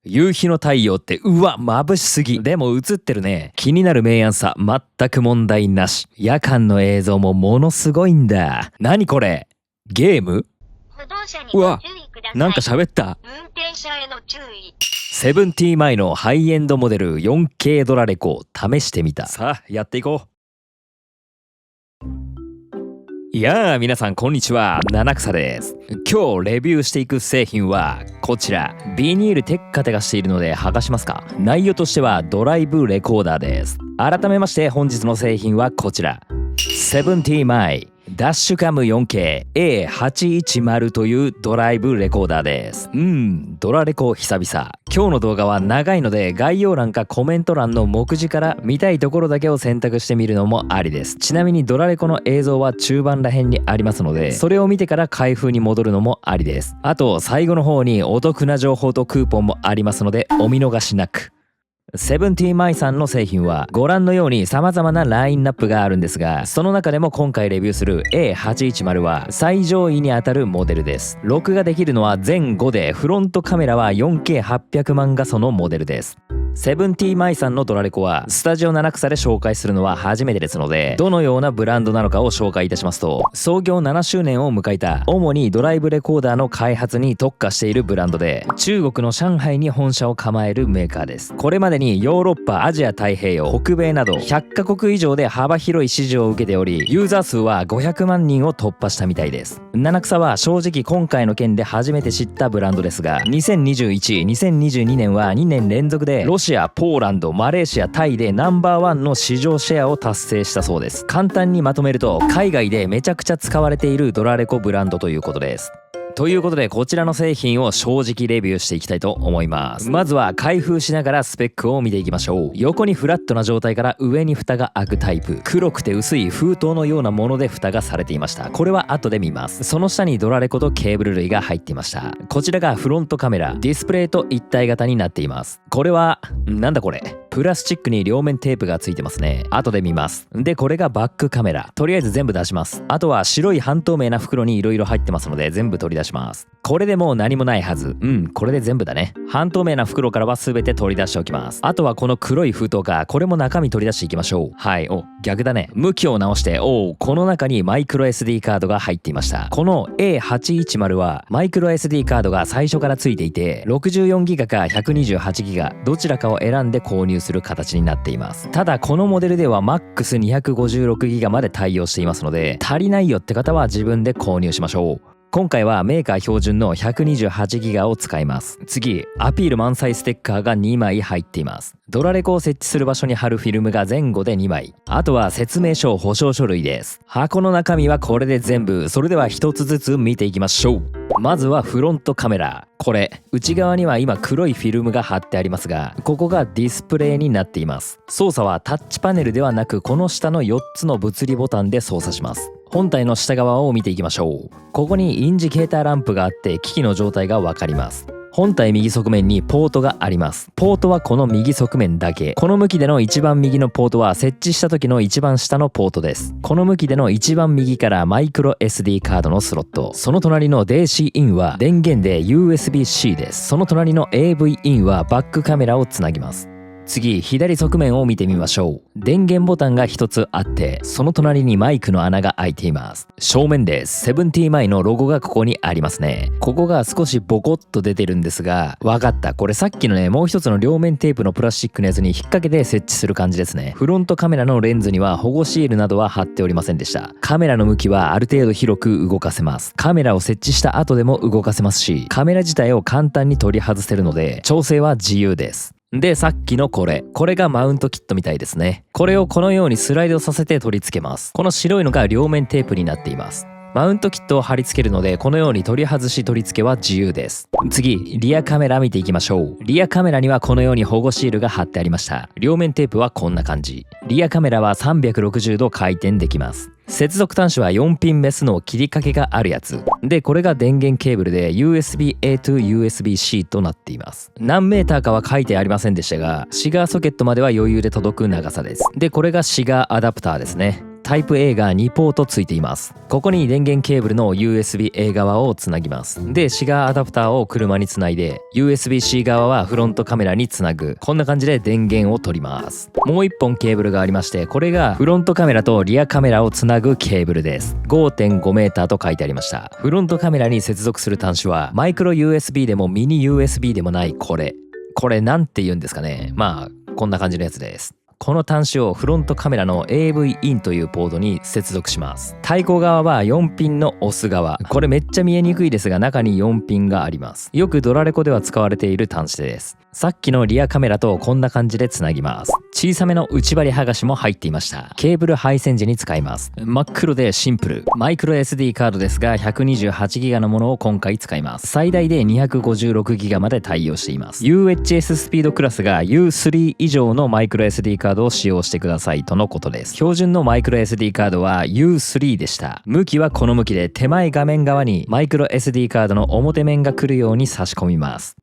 夕日の太陽ってうわ眩しすぎ。でも映ってるね。気になる明暗さ全く問題なし。夜間の映像もものすごいんだ。何これ、ゲーム？うわ、なんか喋った。運転者への注意。セブンティーマイのハイエンドモデル 4K ドラレコを試してみた。さあやっていこう。いやー皆さんこんにちは、七草です。今日レビューしていく製品はこちら。ビニールテッカテカしているので剥がしますか。内容としてはドライブレコーダーです。改めまして本日の製品はこちら、セブンティーマイダッシュカム 4K A810 というドライブレコーダーです。ドラレコ久々。今日の動画は長いので概要欄かコメント欄の目次から見たいところだけを選択してみるのもありです。ちなみにドラレコの映像は中盤ら辺にありますので、それを見てから開封に戻るのもありです。あと最後の方にお得な情報とクーポンもありますのでお見逃しなく。セブンティーマイさんの製品はご覧のように様々なラインナップがあるんですが、その中でも今回レビューする A810 は最上位にあたるモデルです。録画できるのは全5で、フロントカメラは 4K800 万画素のモデルです。セブンティーマイさんのドラレコはスタジオ七草で紹介するのは初めてですので、どのようなブランドなのかを紹介いたしますと、創業7周年を迎えた主にドライブレコーダーの開発に特化しているブランドで、中国の上海に本社を構えるメーカーです。これまでにヨーロッパ、アジア太平洋、北米など100カ国以上で幅広い支持を受けており、ユーザー数は500万人を突破したみたいです。七草は正直今回の件で初めて知ったブランドですが、2021、2022年は2年連続でロシア、ポーランド、マレーシア、タイでナンバーワンの市場シェアを達成したそうです。簡単にまとめると、海外でめちゃくちゃ使われているドラレコブランドということです。ということでこちらの製品を正直レビューしていきたいと思います。まずは開封しながらスペックを見ていきましょう。横にフラットな状態から上に蓋が開くタイプ、黒くて薄い封筒のようなもので蓋がされていました。これは後で見ます。その下にドラレコとケーブル類が入っていました。こちらがフロントカメラ、ディスプレイと一体型になっています。これはなんだこれ、プラスチックに両面テープがついてますね。後で見ます。でこれがバックカメラ。とりあえず全部出します。あとは白い半透明な袋に色々入ってますので全部取り出します。これでもう何もないはず。これで全部だね。半透明な袋からは全て取り出しておきます。あとはこの黒い封筒か、これも中身取り出していきましょう。はい、逆だね。向きを直して、この中にマイクロ SD カードが入っていました。この A810 はマイクロ SD カードが最初からついていて、64ギガか128ギガどちらかを選んで購入する形になっています。ただこのモデルでは MAX256 ギガまで対応していますので、足りないよって方は自分で購入しましょう。今回はメーカー標準の128ギガを使います。次、アピール満載ステッカーが2枚入っています。ドラレコを設置する場所に貼るフィルムが前後で2枚。あとは説明書、保証書類です。箱の中身はこれで全部。それでは一つずつ見ていきましょう。まずはフロントカメラ。これ内側には今黒いフィルムが貼ってありますが、ここがディスプレイになっています。操作はタッチパネルではなく、この下の4つの物理ボタンで操作します。本体の下側を見ていきましょう。ここにインジケーターランプがあって機器の状態がわかります。本体右側面にポートがあります。ポートはこの右側面だけ。この向きでの一番右のポートは設置した時の一番下のポートです。この向きでの一番右からマイクロ SD カードのスロット。その隣の DC インは電源で USB-C です。その隣の AV インはバックカメラをつなぎます。次、左側面を見てみましょう。電源ボタンが一つあって、その隣にマイクの穴が開いています。正面です。セブンティーマイのロゴがここにありますね。ここが少しボコッと出てるんですが、わかった。これさっきのね、もう一つの両面テープのプラスチックのやつに引っ掛けて設置する感じですね。フロントカメラのレンズには保護シールなどは貼っておりませんでした。カメラの向きはある程度広く動かせます。カメラを設置した後でも動かせますし、カメラ自体を簡単に取り外せるので、調整は自由です。で、さっきのこれがマウントキットみたいですね。これをこのようにスライドさせて取り付けます。この白いのが両面テープになっています。マウントキットを貼り付けるので、このように取り外し取り付けは自由です。次、リアカメラ見ていきましょう。リアカメラにはこのように保護シールが貼ってありました。両面テープはこんな感じ。リアカメラは360度回転できます。接続端子は4ピンメスの切り掛けがあるやつで、これが電源ケーブルで USB-A to USB-C となっています。何メーターかは書いてありませんでしたが、シガーソケットまでは余裕で届く長さです。で、これがシガーアダプターですね。タイプ A が2ポートついています。ここに電源ケーブルの USB-A 側をつなぎます。でシガーアダプターを車につないで USB-C 側はフロントカメラにつなぐ。こんな感じで電源を取ります。もう一本ケーブルがありまして、これがフロントカメラとリアカメラをつなぐケーブルです。 5.5 メーターと書いてありました。フロントカメラに接続する端子はマイクロ USB でもミニ USB でもないこれなんて言うんですかね。まあこんな感じのやつです。この端子をフロントカメラの AV インというポートに接続します。対向側は4ピンのオス側。これめっちゃ見えにくいですが、中に4ピンがあります。よくドラレコでは使われている端子です。さっきのリアカメラとこんな感じでつなぎます。小さめの内張り剥がしも入っていました。ケーブル配線時に使います。真っ黒でシンプル。マイクロ SD カードですが 128GB のものを今回使います。最大で 256GB まで対応しています。 UHS スピードクラスが U3 以上のマイクロ SD カードを使用してくださいとのことです。標準のマイクロ SD カードは U3 でした。向きはこの向きで、手前画面側にマイクロ SD カードの表面が来るように差し込みます。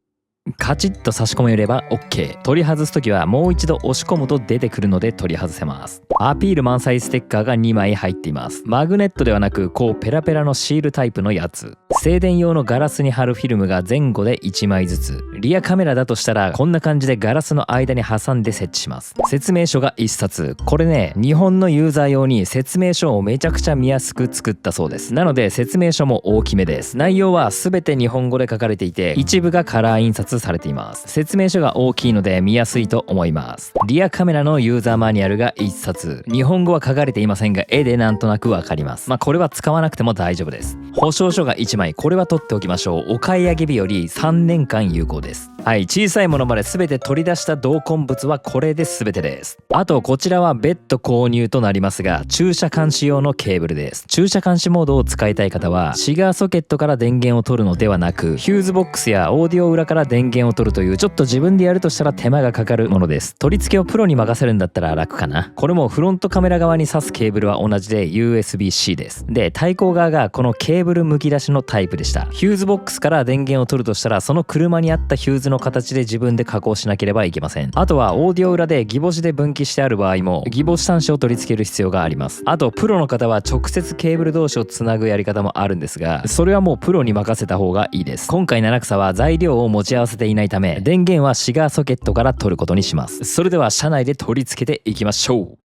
カチッと差し込めれば OK。 取り外すときはもう一度押し込むと出てくるので取り外せます。アピール満載ステッカーが2枚入っています。マグネットではなくこうペラペラのシールタイプのやつ。静電用のガラスに貼るフィルムが前後で1枚ずつ。リアカメラだとしたらこんな感じでガラスの間に挟んで設置します。説明書が1冊。これね、日本のユーザー用に説明書をめちゃくちゃ見やすく作ったそうです。なので説明書も大きめです。内容は全て日本語で書かれていて、一部がカラー印刷されています。説明書が大きいので見やすいと思います。リアカメラのユーザーマニュアルが1冊。日本語は書かれていませんが絵でなんとなくわかります。これは使わなくても大丈夫です。保証書が1枚。これは取っておきましょう。お買い上げ日より3年間有効です。はい、小さいものまで全て取り出した同梱物はこれで全てです。あとこちらは別途購入となりますが、駐車監視用のケーブルです。駐車監視モードを使いたい方はシガーソケットから電源を取るのではなく、ヒューズボックスやオーディオ裏から電源を取るというちょっと自分でやるとしたら手間がかかるものです。取り付けをプロに任せるんだったら楽かな。これもフロントカメラ側に挿すケーブルは同じで USB-C です。で対向側がこのケーブルむき出しのタイプでした。ヒューズボックスから電源を取るとしたら、その車にあったヒューズの形で自分で加工しなければいけません。あとはオーディオ裏でギボシで分岐してある場合もギボシ端子を取り付ける必要があります。あとプロの方は直接ケーブル同士をつなぐやり方もあるんですが、それはもうプロに任せた方がいいです。今回七草は材料を持ち合わせていないため、電源はシガーソケットから取ることにします。それでは車内で取り付けていきましょう。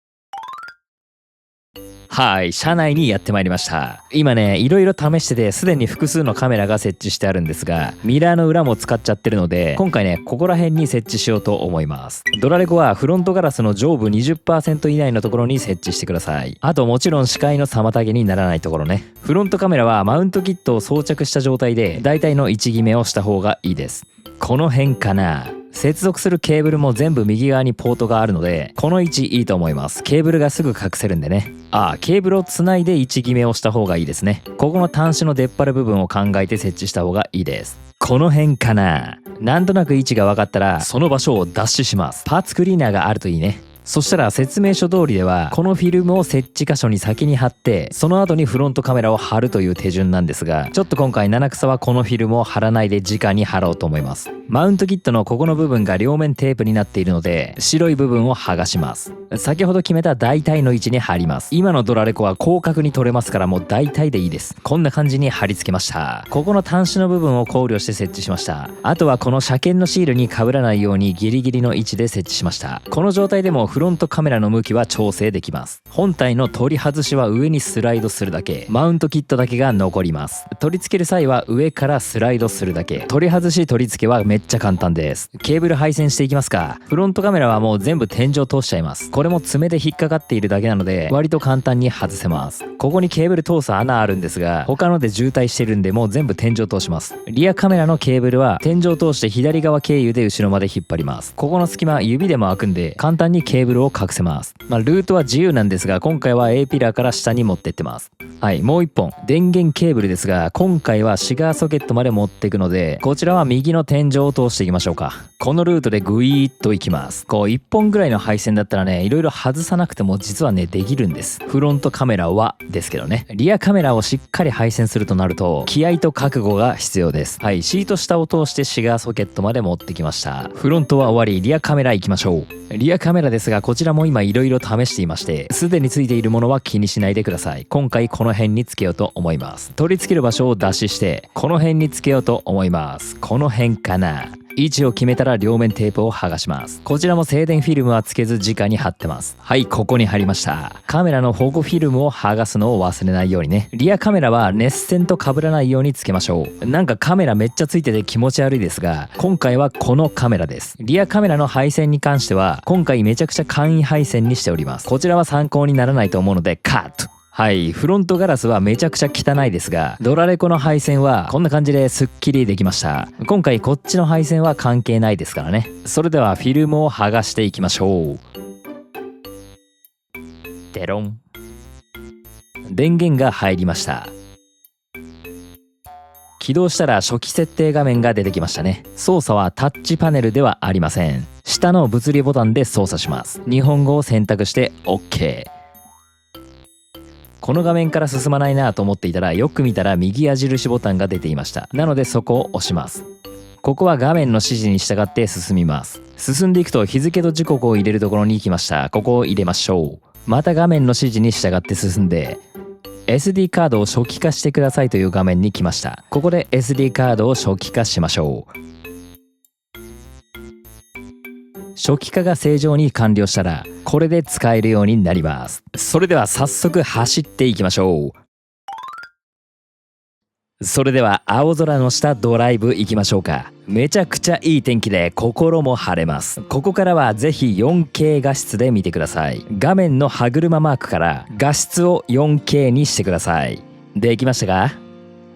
はい、車内にやってまいりました。今ね、いろいろ試してて、すでに複数のカメラが設置してあるんですが、ミラーの裏も使っちゃってるので、今回ね、ここら辺に設置しようと思います。ドラレコはフロントガラスの上部 20% 以内のところに設置してください。あともちろん視界の妨げにならないところね。フロントカメラはマウントキットを装着した状態で、大体の位置決めをした方がいいです。この辺かな。接続するケーブルも全部右側にポートがあるので、この位置いいと思います。ケーブルがすぐ隠せるんでね。ケーブルをつないで位置決めをした方がいいですね。ここの端子の出っ張る部分を考えて設置した方がいいです。この辺かな。なんとなく位置が分かったら、その場所をダッシュします。パーツクリーナーがあるといいね。そしたら説明書通りでは、このフィルムを設置箇所に先に貼って、その後にフロントカメラを貼るという手順なんですが、ちょっと今回七草はこのフィルムを貼らないで直に貼ろうと思います。マウントキットのここの部分が両面テープになっているので、白い部分を剥がします。先ほど決めた大体の位置に貼ります。今のドラレコは広角に取れますから、もう大体でいいです。こんな感じに貼り付けました。ここの端子の部分を考慮して設置しました。あとはこの車検のシールに被らないようにギリギリの位置で設置しました。この状態でもフロントカメラの向きは調整できます。本体の取り外しは上にスライドするだけ。マウントキットだけが残ります。取り付ける際は上からスライドするだけ。取り外し取り付けはめっちゃ簡単です。ケーブル配線していきますか。フロントカメラはもう全部天井通しちゃいます。これも爪で引っかかっているだけなので割と簡単に外せます。ここにケーブル通す穴あるんですが、他ので渋滞してるんでもう全部天井通します。リアカメラのケーブルは天井通して左側経由で後ろまで引っ張ります。ここの隙間指でも開くんで簡単にケーブルを隠せます。ルートは自由なんですが、今回は A ピラーから下に持ってってます。はい、もう一本電源ケーブルですが、今回はシガーソケットまで持っていくので、こちらは右の天井を通していきましょうか。このルートでグイーッといきます。こう1本ぐらいの配線だったらね、いろいろ外さなくても実はねできるんです。フロントカメラはですけどね。リアカメラをしっかり配線するとなると気合と覚悟が必要です。はい、シート下を通してシガーソケットまで持ってきました。フロントは終わり、リアカメラ行きましょう。リアカメラですがこちらも今いろいろ試していまして、すでについているものは気にしないでください。今回この辺につけようと思います。取り付ける場所を脱脂してこの辺につけようと思います。この辺かな。位置を決めたら両面テープを剥がします。こちらも静電フィルムはつけず直に貼ってます。はい、ここに貼りました。カメラの保護フィルムを剥がすのを忘れないようにね。リアカメラは熱線と被らないようにつけましょう。なんかカメラめっちゃついてて気持ち悪いですが、今回はこのカメラです。リアカメラの配線に関しては今回めちゃくちゃ簡易配線にしております。こちらは参考にならないと思うのでカット。はい、フロントガラスはめちゃくちゃ汚いですが、ドラレコの配線はこんな感じですっきりできました。今回こっちの配線は関係ないですからね。それではフィルムを剥がしていきましょう。デロン。電源が入りました。起動したら初期設定画面が出てきましたね。操作はタッチパネルではありません。下の物理ボタンで操作します。日本語を選択して OK。この画面から進まないなと思っていたら、よく見たら右矢印ボタンが出ていました。なのでそこを押します。ここは画面の指示に従って進みます。進んでいくと日付と時刻を入れるところに行きました。ここを入れましょう。また画面の指示に従って進んで SD カードを初期化してくださいという画面に来ました。ここで SD カードを初期化しましょう。初期化が正常に完了したらこれで使えるようになります。それでは早速走っていきましょう。それでは青空の下ドライブ行きましょうか。めちゃくちゃいい天気で心も晴れます。ここからはぜひ 4K 画質で見てください。画面の歯車マークから画質を 4K にしてください。できましたか？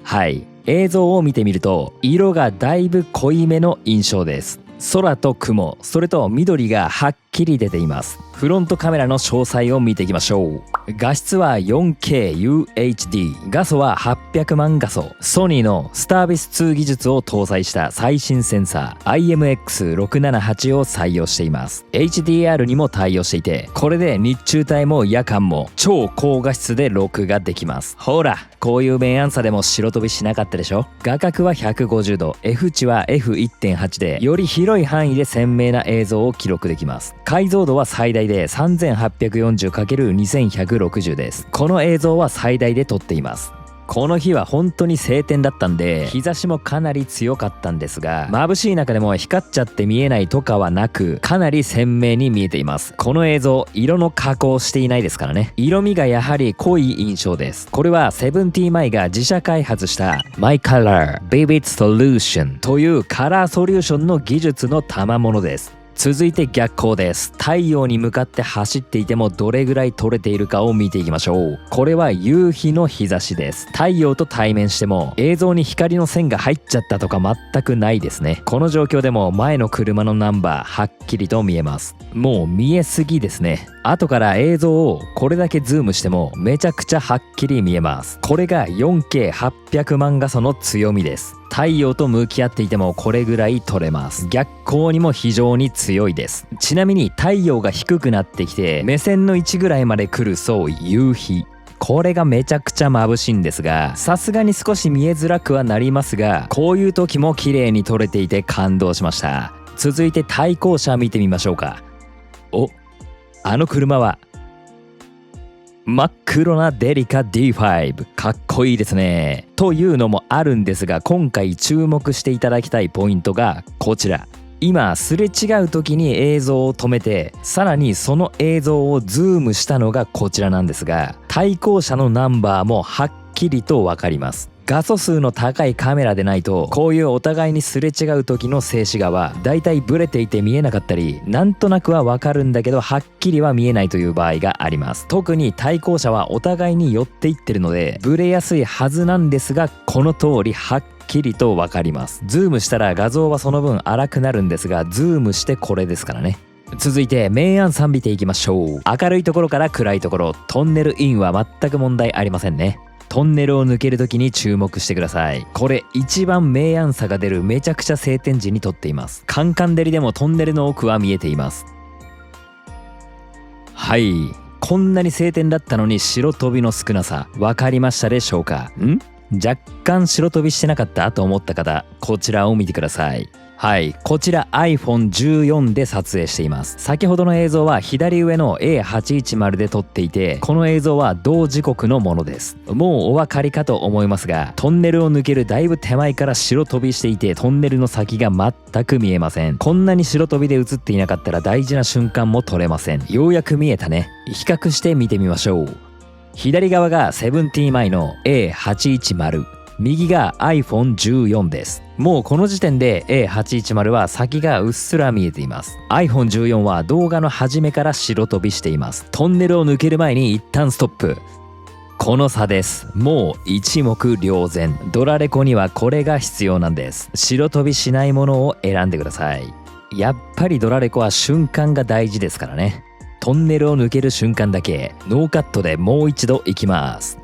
はい、映像を見てみると色がだいぶ濃いめの印象です。空と雲、それと緑がはっきり出ています。フロントカメラの詳細を見ていきましょう。画質は 4K UHD、 画素は800万画素。ソニーのスタービス2技術を搭載した最新センサー IMX678 を採用しています。 HDR にも対応していて、これで日中帯も夜間も超高画質で録画できます。ほら、こういう明暗差でも白飛びしなかったでしょ。画角は150度、 F 値は F1.8 でより広い範囲で鮮明な映像を記録できます。解像度は最大で 3840×2160 です。この映像は最大で撮っています。この日は本当に晴天だったんで日差しもかなり強かったんですが、眩しい中でも光っちゃって見えないとかはなく、かなり鮮明に見えています。この映像色の加工していないですからね。色味がやはり濃い印象です。これはセブンティーマイが自社開発した MyColor Vivid Solution というカラーソリューションの技術の賜物です。続いて逆光です。太陽に向かって走っていてもどれぐらい撮れているかを見ていきましょう。これは夕日の日差しです。太陽と対面しても映像に光の線が入っちゃったとか全くないですね。この状況でも前の車のナンバーはっきりと見えます。もう見えすぎですね。後から映像をこれだけズームしてもめちゃくちゃはっきり見えます。これが 4K800 万画素の強みです。太陽と向き合っていてもこれぐらい撮れます。逆光にも非常に強いです。ちなみに太陽が低くなってきて目線の位置ぐらいまで来るそう夕日、これがめちゃくちゃ眩しいんですが、さすがに少し見えづらくはなりますが、こういう時も綺麗に撮れていて感動しました。続いて対向車見てみましょうか。お、あの車は真っ黒なデリカ D5、 かっこいいですね。というのもあるんですが、今回注目していただきたいポイントがこちら。今すれ違う時に映像を止めて、さらにその映像をズームしたのがこちらなんですが、対向車のナンバーもはっきりと分かります。画素数の高いカメラでないと、こういうお互いにすれ違う時の静止画はだいたいブレていて見えなかったり、なんとなくはわかるんだけどはっきりは見えないという場合があります。特に対向車はお互いに寄っていってるのでブレやすいはずなんですが、この通りはっきりとわかります。ズームしたら画像はその分荒くなるんですが、ズームしてこれですからね。続いて明暗さん見ていきましょう。明るいところから暗いところ、トンネルインは全く問題ありませんね。トンネルを抜ける時に注目してください。これ一番明暗差が出るめちゃくちゃ晴天時に撮っています。カンカン照りでもトンネルの奥は見えています。はい、こんなに晴天だったのに白飛びの少なさ分かりましたでしょうか。若干白飛びしてなかったと思った方、こちらを見てください。はい、こちら iPhone14 で撮影しています。先ほどの映像は左上の A810 で撮っていて、この映像は同時刻のものです。もうお分かりかと思いますが、トンネルを抜けるだいぶ手前から白飛びしていて、トンネルの先が全く見えません。こんなに白飛びで映っていなかったら大事な瞬間も撮れません。ようやく見えたね。比較して見てみましょう。左側が70前の A810、右が iPhone14 です。もうこの時点で A810 は先がうっすら見えています。 iPhone14 は動画の初めから白飛びしています。トンネルを抜ける前に一旦ストップ。この差です。もう一目瞭然。ドラレコにはこれが必要なんです。白飛びしないものを選んでください。やっぱりドラレコは瞬間が大事ですからね。トンネルを抜ける瞬間だけノーカットでもう一度いきます。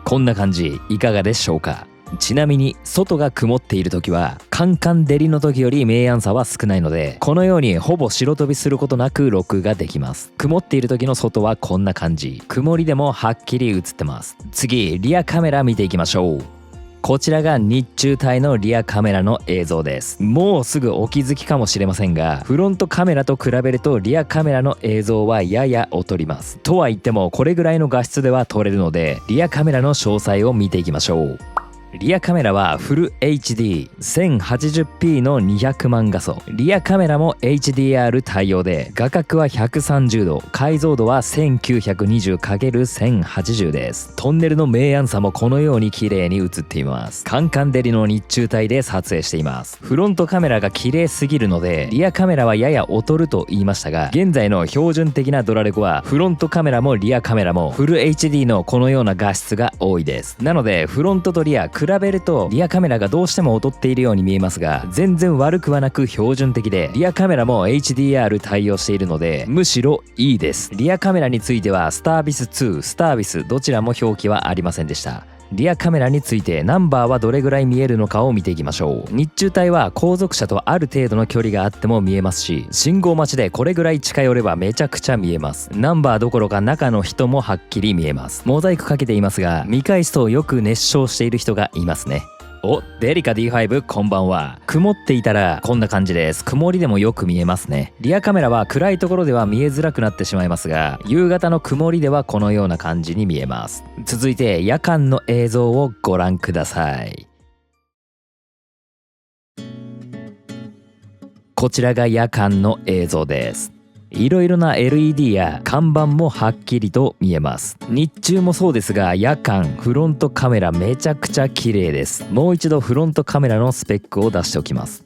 こんな感じ、いかがでしょうか。ちなみに外が曇っている時はカンカン照りの時より明暗差は少ないので、このようにほぼ白飛びすることなく録画できます。曇っている時の外はこんな感じ。曇りでもはっきり映ってます。次、リアカメラ見ていきましょう。こちらが日中帯のリアカメラの映像です。もうすぐお気づきかもしれませんが、フロントカメラと比べるとリアカメラの映像はやや劣ります。とは言ってもこれぐらいの画質では撮れるので、リアカメラの詳細を見ていきましょう。リアカメラはフル HD1080p の200万画素。リアカメラも HDR 対応で、画角は130度、解像度は 1920×1080 です。トンネルの明暗差もこのように綺麗に映っています。カンカン照りの日中帯で撮影しています。フロントカメラが綺麗すぎるので、リアカメラはやや劣ると言いましたが、現在の標準的なドラレコはフロントカメラもリアカメラもフル HD のこのような画質が多いです。なのでフロントとリア比べるとリアカメラがどうしても劣っているように見えますが、全然悪くはなく標準的で、リアカメラも HDR 対応しているのでむしろいいです。リアカメラについてはスタービス2、スタービスどちらも表記はありませんでした。リアカメラについてナンバーはどれぐらい見えるのかを見ていきましょう。日中帯は後続車とある程度の距離があっても見えますし、信号待ちでこれぐらい近寄ればめちゃくちゃ見えます。ナンバーどころか中の人もはっきり見えます。モザイクかけていますが、見返すとよく熱唱している人がいますね。お、デリカ D5 こんばんは。曇っていたらこんな感じです。曇りでもよく見えますね。リアカメラは暗いところでは見えづらくなってしまいますが、夕方の曇りではこのような感じに見えます。続いて夜間の映像をご覧ください。こちらが夜間の映像です。いろいろな LED や看板もはっきりと見えます。日中もそうですが、夜間フロントカメラめちゃくちゃ綺麗です。もう一度フロントカメラのスペックを出しておきます。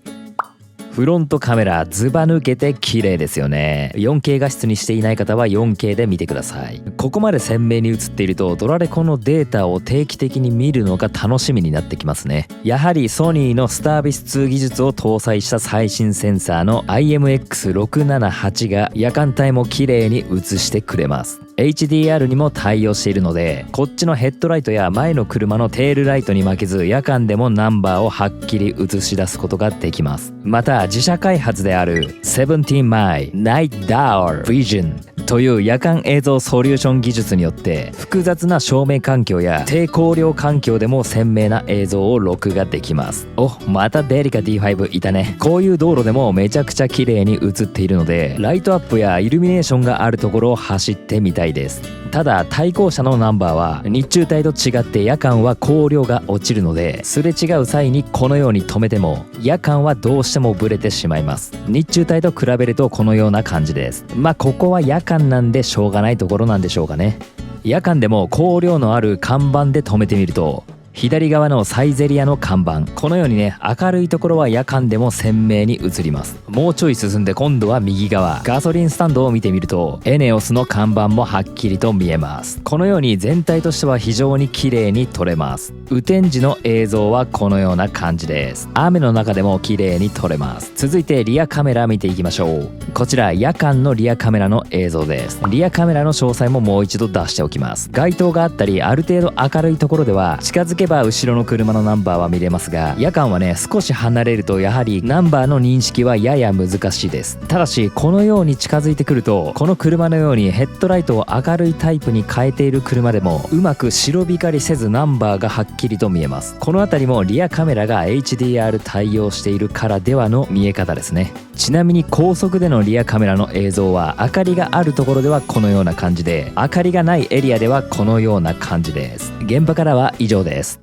フロントカメラズバ抜けて綺麗ですよね。 4K 画質にしていない方は 4K で見てください。ここまで鮮明に映っているとドラレコのデータを定期的に見るのが楽しみになってきますね。やはりソニーのスタービス2技術を搭載した最新センサーの IMX678 が夜間帯も綺麗に映してくれます。HDR にも対応しているので、こっちのヘッドライトや前の車のテールライトに負けず、夜間でもナンバーをはっきり映し出すことができます。また自社開発である17 My Night Hour Vision という夜間映像ソリューション技術によって、複雑な照明環境や低光量環境でも鮮明な映像を録画できます。お、またデリカ D5 いたね。こういう道路でもめちゃくちゃ綺麗に映っているので、ライトアップやイルミネーションがあるところを走ってみたいです。ただ対向車のナンバーは日中帯と違って夜間は光量が落ちるので、すれ違う際にこのように止めても夜間はどうしてもブレてしまいます。日中帯と比べるとこのような感じです。まあここは夜間なんでしょうがないところなんでしょうかね。夜間でも光量のある看板で止めてみると、左側のサイゼリアの看板、このようにね、明るいところは夜間でも鮮明に映ります。もうちょい進んで今度は右側、ガソリンスタンドを見てみるとエネオスの看板もはっきりと見えます。このように全体としては非常に綺麗に撮れます。雨天時の映像はこのような感じです。雨の中でも綺麗に撮れます。続いてリアカメラ見ていきましょう。こちら夜間のリアカメラの映像です。リアカメラの詳細ももう一度出しておきます。街灯があったりある程度明るいところでは近づけば後ろの車のナンバーは見れますが、夜間はね少し離れるとやはりナンバーの認識はやや難しいです。ただしこのように近づいてくると、この車のようにヘッドライトを明るいタイプに変えている車でもうまく白光りせずナンバーがはっきりと見えます。この辺りもリアカメラが HDR 対応しているからではの見え方ですね。ちなみに高速でのリアカメラの映像は明かりがあるところではこのような感じで、明かりがないエリアではこのような感じです。現場からは以上です。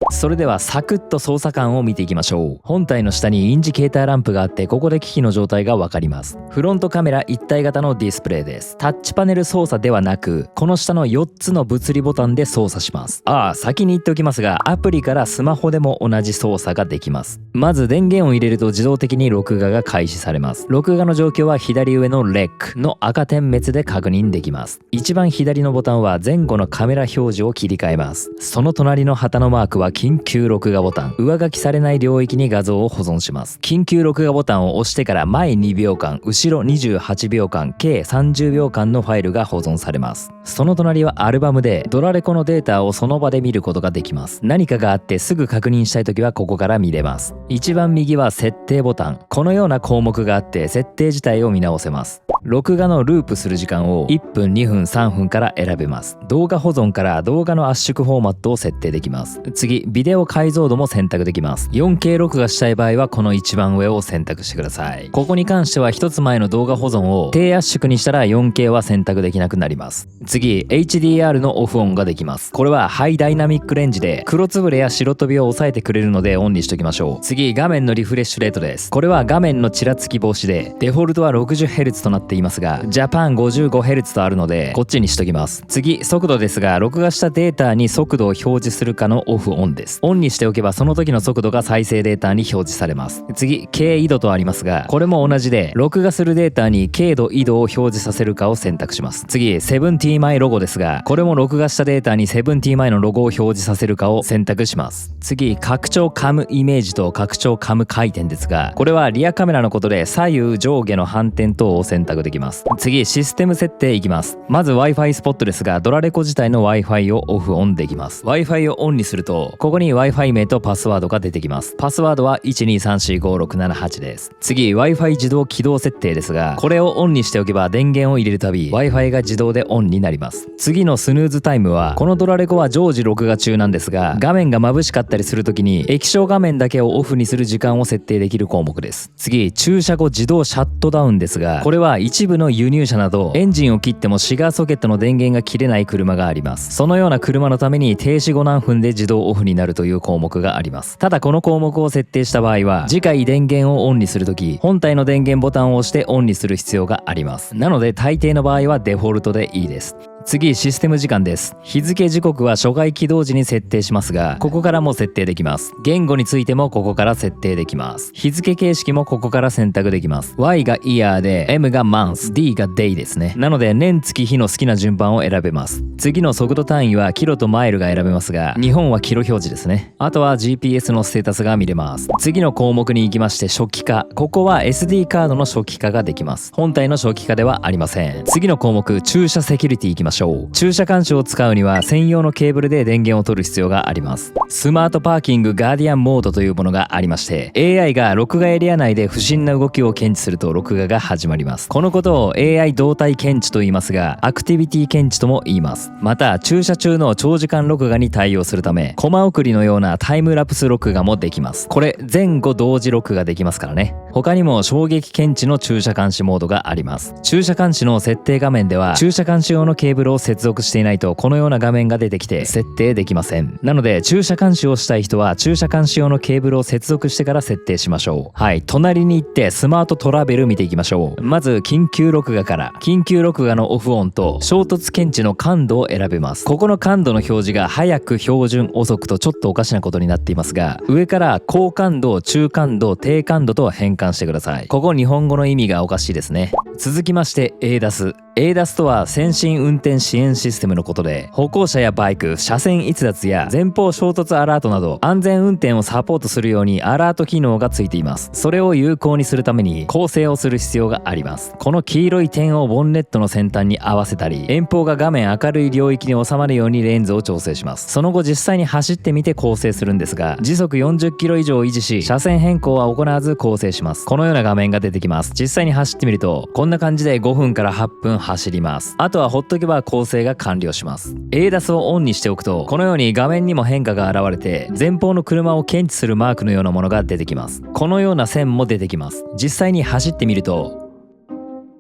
それではサクッと操作感を見ていきましょう。本体の下にインジケーターランプがあって、ここで機器の状態がわかります。フロントカメラ一体型のディスプレイです。タッチパネル操作ではなく、この下の4つの物理ボタンで操作します。先に言っておきますが、アプリからスマホでも同じ操作ができます。まず電源を入れると自動的に録画が開始されます。録画の状況は左上のレックの赤点滅で確認できます。一番左のボタンは前後のカメラ表示を切り替えます。その隣の旗のマークは緊急録画ボタン。上書きされない領域に画像を保存します。緊急録画ボタンを押してから前2秒間、後ろ28秒間、計30秒間のファイルが保存されます。その隣はアルバムで、ドラレコのデータをその場で見ることができます。何かがあってすぐ確認したいときはここから見れます。一番右は設定ボタン。このような項目があって設定自体を見直せます。録画のループする時間を1分、2分、3分から選べます。動画保存から動画の圧縮フォーマットを設定できます。次、ビデオ解像度も選択できます。4K 録画したい場合はこの一番上を選択してください。ここに関しては一つ前の動画保存を低圧縮にしたら 4K は選択できなくなります。次、HDR のオフオンができます。これはハイダイナミックレンジで黒つぶれや白飛びを抑えてくれるのでオンにしときましょう。次、画面のリフレッシュレートです。これは画面のちらつき防止で、デフォルトは 60Hz となっていますが、ジャパン 55Hz とあるのでこっちにしときます。次、速度ですが、録画したデータに速度を表示するかのオフオンです。オンにしておけばその時の速度が再生データに表示されます。次、経緯度とありますが、これも同じで、録画するデータに経度緯度を表示させるかを選択します。次、70マイロゴですが、これも録画したデータに70マイのロゴを表示させるかを選択します。次、拡張カムイメージと拡張カム回転ですが、これはリアカメラのことで左右上下の反転等を選択できます。次、システム設定いきます。まず Wi-Fi スポットですが、ドラレコ自体の Wi-Fi をオフオンできます。Wi-Fi をオンにすると、ここに Wi-Fi 名とパスワードが出てきます。パスワードは 1234567 です。次、Wi-Fi 自動起動設定ですが、これをオンにしておけば電源を入れるたび Wi-Fi が自動でオンになります。次のスヌーズタイムは、このドラレコは常時録画中なんですが、画面が眩しかったりするときに液晶画面だけをオフにする時間を設定できる項目です。次、駐車後自動シャットダウンですが、これは一部の輸入車などエンジンを切ってもシガーソケットの電源が切れない車があります。そのような車のために停止後何分で自動オフになるという項目があります。ただこの項目を設定した場合は、次回電源をオンにするとき、本体の電源ボタンを押してオンにする必要があります。なので大抵の場合はデフォルトでいいです。次、システム時間です。日付時刻は初回起動時に設定しますが、ここからも設定できます。言語についてもここから設定できます。日付形式もここから選択できます。Y が Year で M が Month、D が Day ですね。なので年月日の好きな順番を選べます。次の速度単位はキロとマイルが選べますが、日本はキロ表示ですね。あとは GPS のステータスが見れます。次の項目に行きまして、初期化。ここは SD カードの初期化ができます。本体の初期化ではありません。次の項目、駐車セキュリティ行きましょう。駐車監視を使うには専用のケーブルで電源を取る必要があります。スマートパーキングガーディアンモードというものがありまして、 AI が録画エリア内で不審な動きを検知すると録画が始まります。このことを AI 動態検知と言いますが、アクティビティ検知とも言います。また駐車中の長時間録画に対応するため、コマ送りのようなタイムラプス録画もできます。これ前後同時録画できますからね。他にも衝撃検知の駐車監視モードがあります。駐車監視の設定画面では、駐車監視用のケーブルを接続していないとこのような画面が出てきて設定できません。なので駐車監視をしたい人は駐車監視用のケーブルを接続してから設定しましょう。はい、隣に行ってスマートトラベル見ていきましょう。まず緊急録画から、緊急録画のオフオンと衝突検知の感度を選べます。ここの感度の表示が早く、標準、遅くとちょっとおかしなことになっていますが、上から高感度、中感度、低感度と変換してください。ここ日本語の意味がおかしいですね。続きまして ADAS。ADAS とは先進運転転支援システムのことで、歩行者やバイク、車線逸脱や前方衝突アラートなど安全運転をサポートするようにアラート機能がついています。それを有効にするために構成をする必要があります。この黄色い点をボンネットの先端に合わせたり、遠方が画面明るい領域に収まるようにレンズを調整します。その後実際に走ってみて構成するんですが、時速40キロ以上維持し、車線変更は行わず構成します。このような画面が出てきます。実際に走ってみるとこんな感じで5分から8分走ります。あとはほっとけば構成が完了します。 ADAS をオンにしておくとこのように画面にも変化が現れて、前方の車を検知するマークのようなものが出てきます。このような線も出てきます。実際に走ってみると、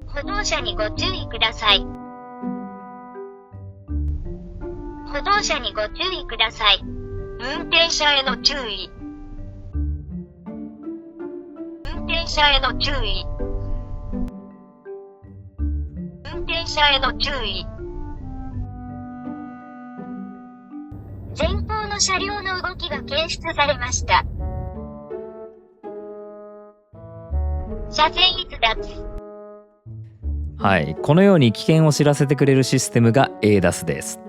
歩道者にご注意ください。歩道者にご注意ください。運転者への注意。運転者への注意。運転者への注意。前方の車両の動きが検出されました。車線逸脱。はい、このように危険を知らせてくれるシステムが ADAS です。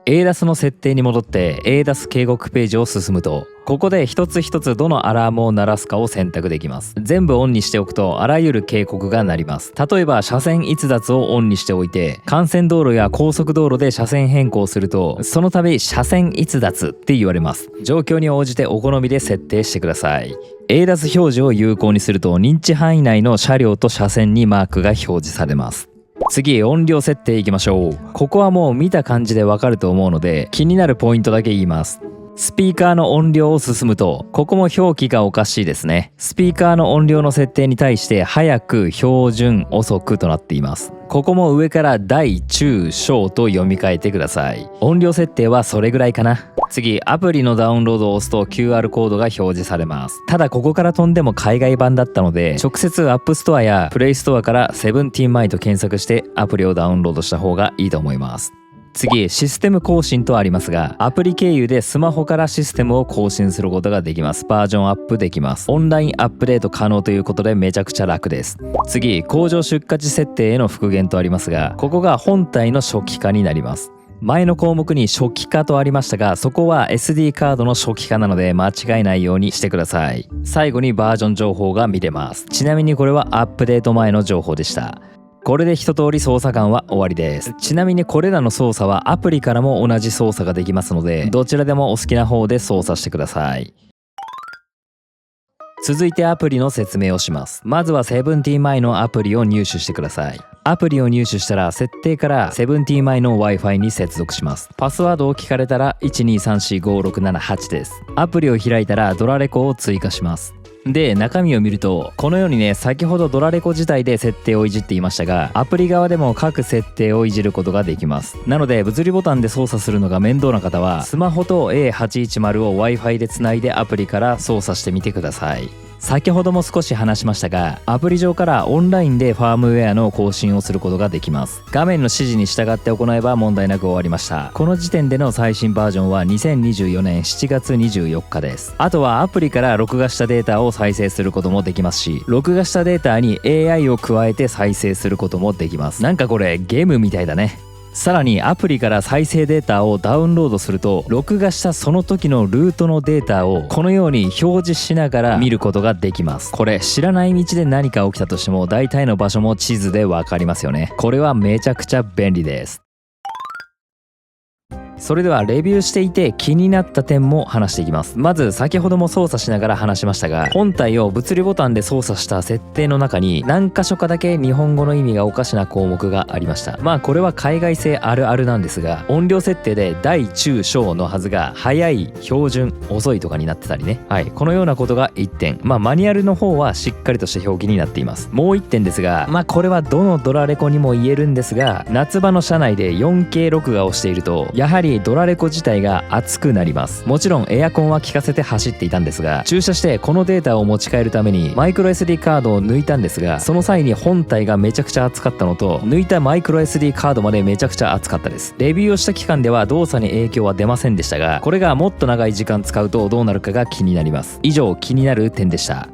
ADAS の設定に戻って ADAS 警告ページを進むと、ここで一つ一つどのアラームを鳴らすかを選択できます。全部オンにしておくとあらゆる警告が鳴ります。例えば車線逸脱をオンにしておいて、幹線道路や高速道路で車線変更すると、その度車線逸脱って言われます。状況に応じてお好みで設定してください。ADAS 表示を有効にすると認知範囲内の車両と車線にマークが表示されます。次、音量設定いきましょう。ここはもう見た感じでわかると思うので気になるポイントだけ言います。スピーカーの音量を進むと、ここも表記がおかしいですね。スピーカーの音量の設定に対して早く、標準、遅くとなっています。ここも上から大、中、小と読み替えてください。音量設定はそれぐらいかな。次、アプリのダウンロードを押すと QR コードが表示されます。ただここから飛んでも海外版だったので、直接 App Store や Play Store から17マイと検索してアプリをダウンロードした方がいいと思います。次、システム更新とありますが、アプリ経由でスマホからシステムを更新することができます。バージョンアップできます。オンラインアップデート可能ということでめちゃくちゃ楽です。次、工場出荷時設定への復元とありますが、ここが本体の初期化になります。前の項目に初期化とありましたが、そこは SD カードの初期化なので間違えないようにしてください。最後にバージョン情報が見れます。ちなみにこれはアップデート前の情報でした。これで一通り操作感は終わりです。ちなみにこれらの操作はアプリからも同じ操作ができますので、どちらでもお好きな方で操作してください。続いてアプリの説明をします。まずは17マイのアプリを入手してください。アプリを入手したら設定から17マイの Wi-Fi に接続します。パスワードを聞かれたら1234567です。アプリを開いたらドラレコを追加します。で、中身を見るとこのようにね、先ほどドラレコ自体で設定をいじっていましたが、アプリ側でも各設定をいじることができます。なので物理ボタンで操作するのが面倒な方は、スマホと A810 を Wi-Fi でつないでアプリから操作してみてください。先ほども少し話しましたが、アプリ上からオンラインでファームウェアの更新をすることができます。画面の指示に従って行えば問題なく終わりました。この時点での最新バージョンは2024年7月24日です。あとはアプリから録画したデータを再生することもできますし、録画したデータに AI を加えて再生することもできます。なんかこれゲームみたいだね。さらにアプリから再生データをダウンロードすると、録画したその時のルートのデータをこのように表示しながら見ることができます。これ知らない道で何か起きたとしても大体の場所も地図でわかりますよね。これはめちゃくちゃ便利です。それではレビューしていて気になった点も話していきます。まず先ほども操作しながら話しましたが、本体を物理ボタンで操作した設定の中に何箇所かだけ日本語の意味がおかしな項目がありました。まあこれは海外製あるあるなんですが、音量設定で大中小のはずが速い、標準、遅いとかになってたりね。はい、このようなことが1点。まあマニュアルの方はしっかりとした表記になっています。もう1点ですが、まあこれはどのドラレコにも言えるんですが、夏場の車内で 4K 録画をしているとやはりドラレコ自体が熱くなります。もちろんエアコンは効かせて走っていたんですが、駐車してこのデータを持ち帰るためにマイクロ SD カードを抜いたんですが、その際に本体がめちゃくちゃ熱かったのと、抜いたマイクロ SD カードまでめちゃくちゃ熱かったです。レビューをした期間では動作に影響は出ませんでしたが、これがもっと長い時間使うとどうなるかが気になります。以上、気になる点でした。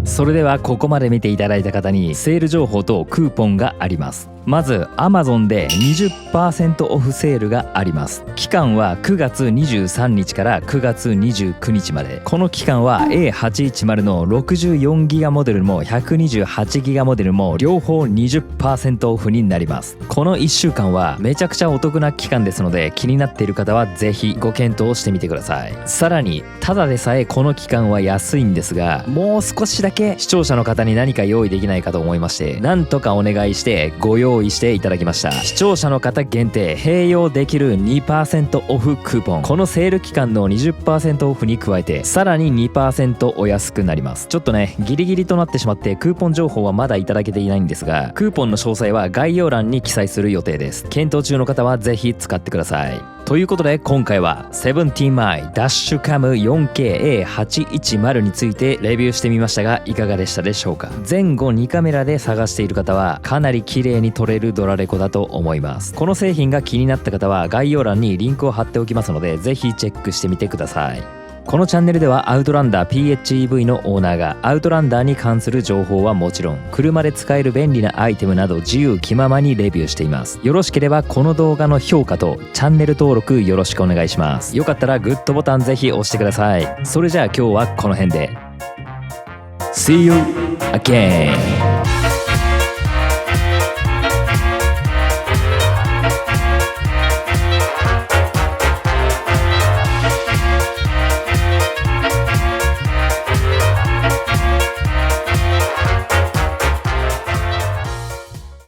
それではここまで見ていただいた方にセール情報とクーポンがあります。まず Amazon で 20% オフセールがあります。期間は9月23日から9月29日まで。この期間は A810 の64ギガモデルも128ギガモデルも両方 20% オフになります。この1週間はめちゃくちゃお得な期間ですので、気になっている方はぜひご検討してみてください。さらにただでさえこの期間は安いんですが、もう少しだけ視聴者の方に何か用意できないかと思いまして、なんとかお願いしてご用意していただきました。視聴者の方限定併用できる 2% オフクーポン。このセール期間の 20% オフに加えてさらに 2% お安くなります。ちょっとねギリギリとなってしまってクーポン情報はまだいただけていないんですが、クーポンの詳細は概要欄に記載する予定です。検討中の方はぜひ使ってください。ということで今回は 17mm ダッシュカム 4K-A810 についてレビューしてみましたが、いかがでしたでしょうか。前後2カメラで探している方はかなり綺麗に撮れるドラレコだと思います。この製品が気になった方は概要欄にリンクを貼っておきますので、ぜひチェックしてみてください。このチャンネルではアウトランダー PHEV のオーナーがアウトランダーに関する情報はもちろん、車で使える便利なアイテムなど自由気ままにレビューしています。よろしければこの動画の評価とチャンネル登録よろしくお願いします。よかったらグッドボタンぜひ押してください。それじゃあ今日はこの辺で See you again!